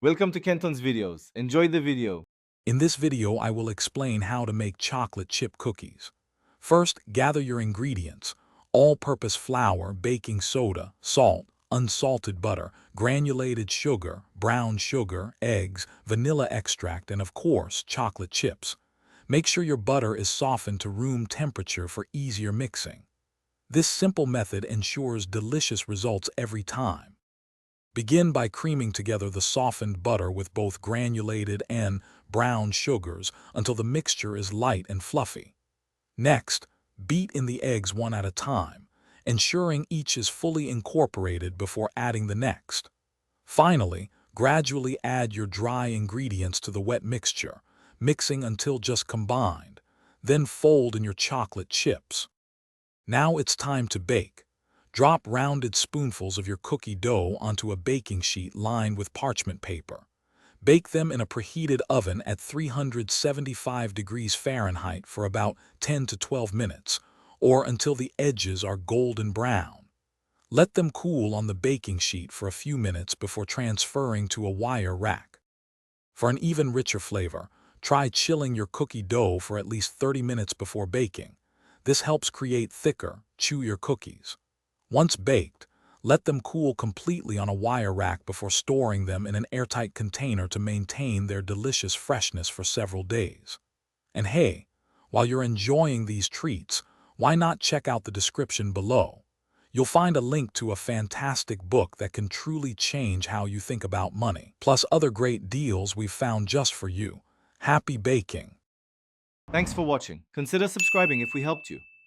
Welcome to Kenton's videos. Enjoy the video. In this video, I will explain how to make chocolate chip cookies. First, gather your ingredients: all-purpose flour, baking soda, salt, unsalted butter, granulated sugar, brown sugar, eggs, vanilla extract, and of course, chocolate chips. Make sure your butter is softened to room temperature for easier mixing. This simple method ensures delicious results every time. Begin by creaming together the softened butter with both granulated and brown sugars until the mixture is light and fluffy. Next, beat in the eggs one at a time, ensuring each is fully incorporated before adding the next. Finally, gradually add your dry ingredients to the wet mixture, mixing until just combined. Then fold in your chocolate chips. Now it's time to bake. Drop rounded spoonfuls of your cookie dough onto a baking sheet lined with parchment paper. Bake them in a preheated oven at 375 degrees Fahrenheit for about 10 to 12 minutes, or until the edges are golden brown. Let them cool on the baking sheet for a few minutes before transferring to a wire rack. For an even richer flavor, try chilling your cookie dough for at least 30 minutes before baking. This helps create thicker, chewier cookies. Once baked, let them cool completely on a wire rack before storing them in an airtight container to maintain their delicious freshness for several days. And hey, while you're enjoying these treats, why not check out the description below? You'll find a link to a fantastic book that can truly change how you think about money, plus other great deals we've found just for you. Happy baking! Thanks for watching. Consider subscribing if we helped you.